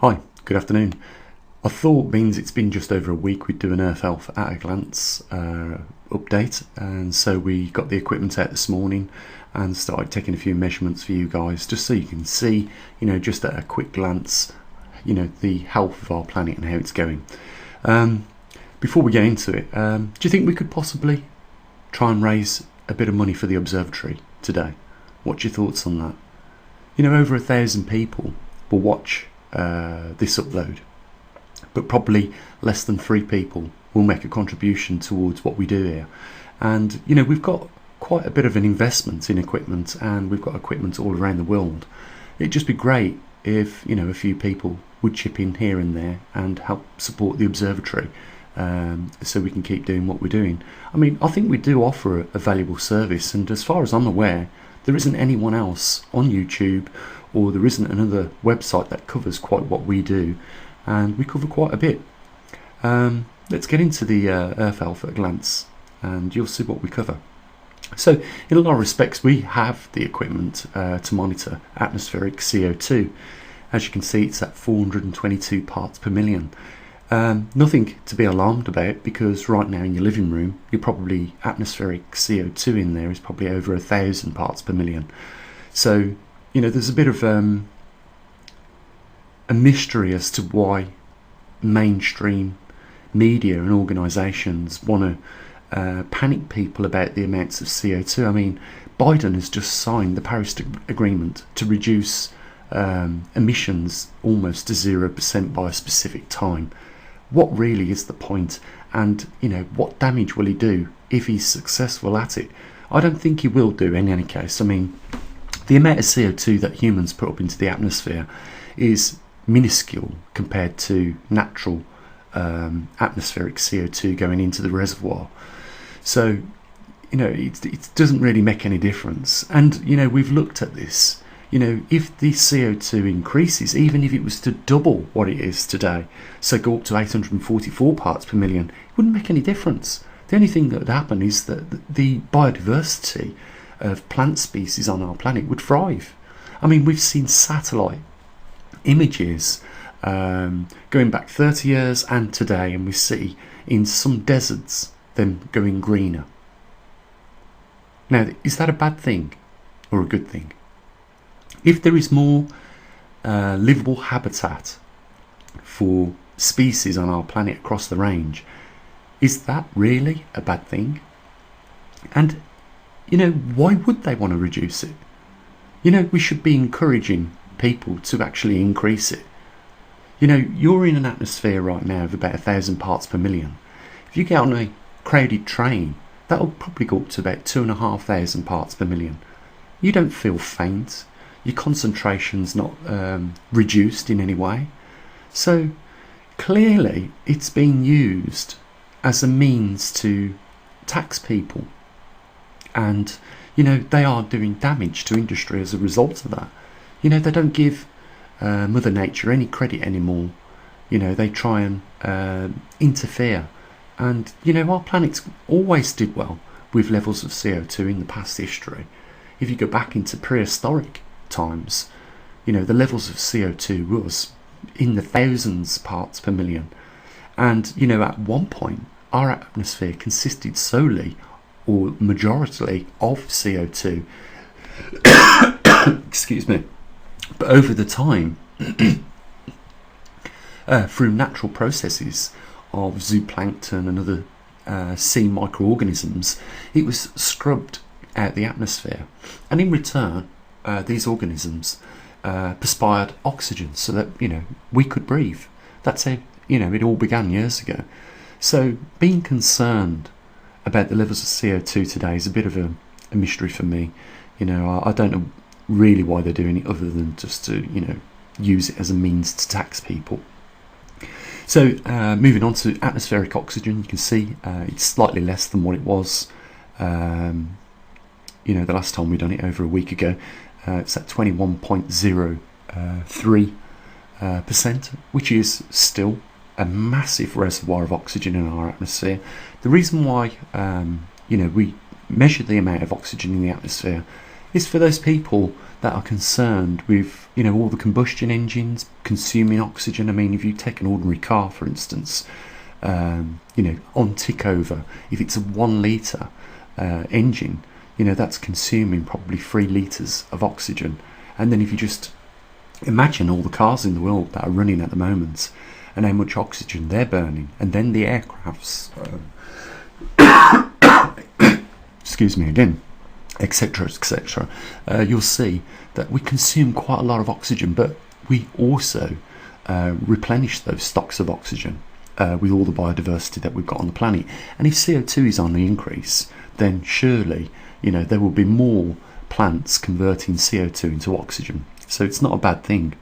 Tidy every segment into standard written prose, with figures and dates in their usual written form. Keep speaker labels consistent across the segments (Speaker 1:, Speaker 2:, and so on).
Speaker 1: Hi, good afternoon. I thought, means it's been just over a week, we'd do an Earth Health at a glance update, and so we got the equipment out this morning and started taking a few measurements for you guys, just so you can see, just at a quick glance, the health of our planet and how it's going. Before we get into it, do you think we could possibly try and raise a bit of money for the observatory today? What's your thoughts on that? Over 1,000 people will watch this upload, but probably less than 3 people will make a contribution towards what we do here. And we've got quite a bit of an investment in equipment, and we've got equipment all around the world. It'd just be great if a few people would chip in here and there and help support the observatory, so we can keep doing what we're doing. I think we do offer a valuable service, and as far as I'm aware, there isn't anyone else on YouTube, or there isn't another website that covers quite what we do, and we cover quite a bit. Let's get into the Earth Health at a glance, and you'll see what we cover. So in a lot of respects, we have the equipment to monitor atmospheric CO2. As you can see, it's at 422 parts per million. Nothing to be alarmed about, because right now in your living room, you're probably atmospheric CO2 in there is probably over 1,000 parts per million. So there's a bit of a mystery as to why mainstream media and organisations want to panic people about the amounts of CO2. Biden has just signed the Paris Agreement to reduce emissions almost to 0% by a specific time. What really is the point? And what damage will he do if he's successful at it? I don't think he will do in any case. The amount of CO2 that humans put up into the atmosphere is minuscule compared to natural atmospheric CO2 going into the reservoir. So it doesn't really make any difference. And we've looked at this. If the CO2 increases, even if it was to double what it is today, so go up to 844 parts per million, it wouldn't make any difference. The only thing that would happen is that the biodiversity of plant species on our planet would thrive. We've seen satellite images going back 30 years and today, and we see in some deserts them going greener. Now, is that a bad thing or a good thing? If there is more livable habitat for species on our planet across the range, is that really a bad thing? And why would they want to reduce it? We should be encouraging people to actually increase it. You're in an atmosphere right now of about 1,000 parts per million. If you get on a crowded train, that'll probably go up to about 2,500 parts per million. You don't feel faint. Your concentration's not reduced in any way. So clearly it's being used as a means to tax people, and they are doing damage to industry as a result of that. They don't give Mother Nature any credit anymore. They try and interfere, and our planet's always did well with levels of CO2 in the past history. If you go back into prehistoric times, the levels of CO2 was in the thousands parts per million, and at one point our atmosphere consisted solely or majority of CO2. Excuse me. But over the time, through natural processes of zooplankton and other sea microorganisms, it was scrubbed out the atmosphere, and in return these organisms perspired oxygen so that we could breathe. That's how it all began years ago. So being concerned about the levels of CO2 today is a bit of a mystery for me. I don't know really why they're doing it, other than just to use it as a means to tax people. So moving on to atmospheric oxygen, you can see it's slightly less than what it was the last time we done it over a week ago. It's at 21.03%, which is still a massive reservoir of oxygen in our atmosphere. The reason why we measure the amount of oxygen in the atmosphere is for those people that are concerned with, you know, all the combustion engines consuming oxygen. I mean, if you take an ordinary car, for instance, you know, on tick over, if it's a 1 litre engine, you know, that's consuming probably 3 litres of oxygen. And then if you just imagine all the cars in the world that are running at the moment and how much oxygen they're burning, and then the aircrafts, excuse me again, etc., etc., you'll see that we consume quite a lot of oxygen, but we also replenish those stocks of oxygen with all the biodiversity that we've got on the planet. And if CO2 is on the increase, then surely, you know, there will be more plants converting CO2 into oxygen. So it's not a bad thing.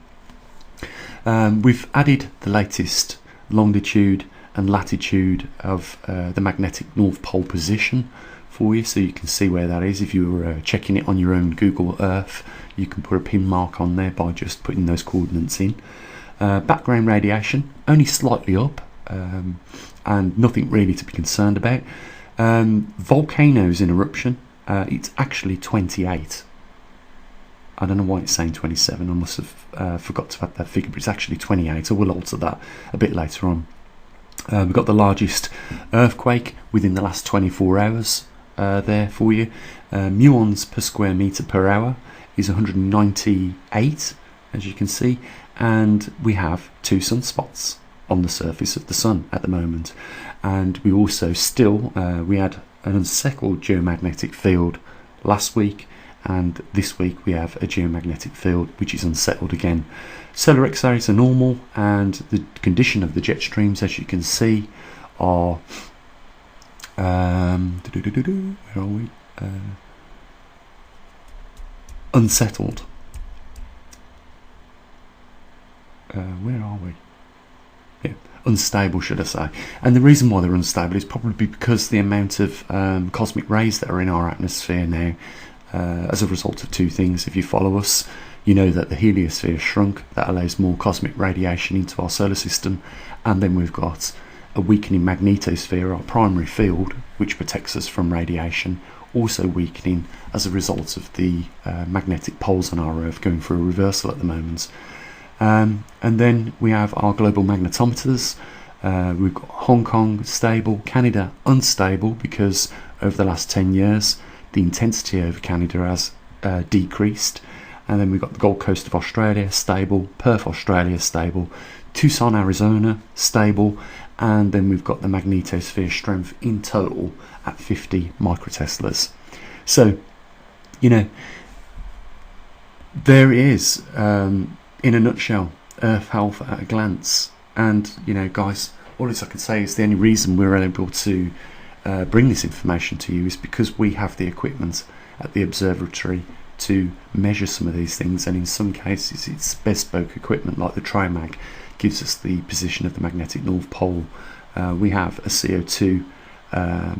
Speaker 1: We've added the latest longitude and latitude of the magnetic North Pole position for you, so you can see where that is. If you were checking it on your own Google Earth, you can put a pin mark on there by just putting those coordinates in. Background radiation only slightly up, and nothing really to be concerned about. Volcanoes in eruption, it's actually 28. I don't know why it's saying 27. I must have forgot to add that figure, but it's actually 28. I will alter that a bit later on. We've got the largest earthquake within the last 24 hours there for you. Muons per square metre per hour is 198, as you can see, and we have 2 sunspots on the surface of the sun at the moment. And we also still, we had an unsettled geomagnetic field last week, and this week we have a geomagnetic field which is unsettled again. Solar X-rays are normal, and the condition of the jet streams, as you can see, are where are we? Unsettled. Where are we? Yeah, unstable, should I say. And the reason why they're unstable is probably because the amount of cosmic rays that are in our atmosphere now, as a result of 2 things. If you follow us, you know that the heliosphere shrunk. That allows more cosmic radiation into our solar system. And then we've got a weakening magnetosphere, our primary field, which protects us from radiation, also weakening as a result of the magnetic poles on our Earth going through a reversal at the moment. And then we have our global magnetometers. We've got Hong Kong stable, Canada unstable, because over the last 10 years the intensity over Canada has decreased. And then we've got the Gold Coast of Australia stable, Perth, Australia stable, Tucson, Arizona stable, and then we've got the magnetosphere strength in total at 50 microteslas. So, you know, there is, in a nutshell, Earth health at a glance. And, you know, guys, all I can say is the only reason we're able to bring this information to you is because we have the equipment at the observatory to measure some of these things, and in some cases it's bespoke equipment, like the TriMag gives us the position of the magnetic North Pole. We have a CO2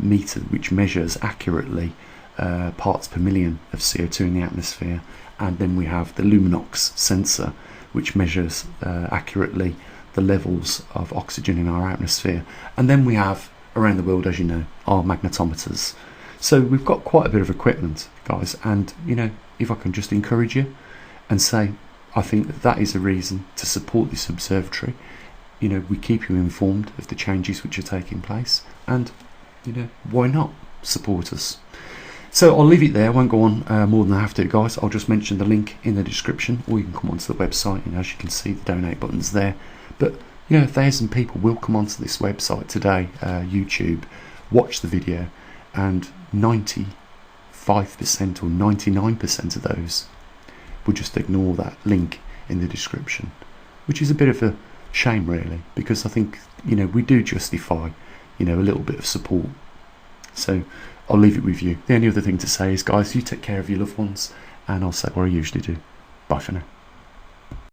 Speaker 1: meter which measures accurately parts per million of CO2 in the atmosphere, and then we have the Luminox sensor which measures accurately the levels of oxygen in our atmosphere. And then we have, around the world, as you know, our magnetometers. So we've got quite a bit of equipment, guys, and, you know, if I can just encourage you and say, I think that that is a reason to support this observatory. You know, we keep you informed of the changes which are taking place, and, you know, why not support us? So I'll leave it there. I won't go on more than I have to, guys. I'll just mention the link in the description, or you can come onto the website, and as you can see, the donate button's there. But, you know, 1,000 people will come onto this website today, YouTube, watch the video, and 95% or 99% of those will just ignore that link in the description, which is a bit of a shame, really, because I think, you know, we do justify, you know, a little bit of support. So I'll leave it with you. The only other thing to say is, guys, you take care of your loved ones, and I'll say what I usually do. Bye for now.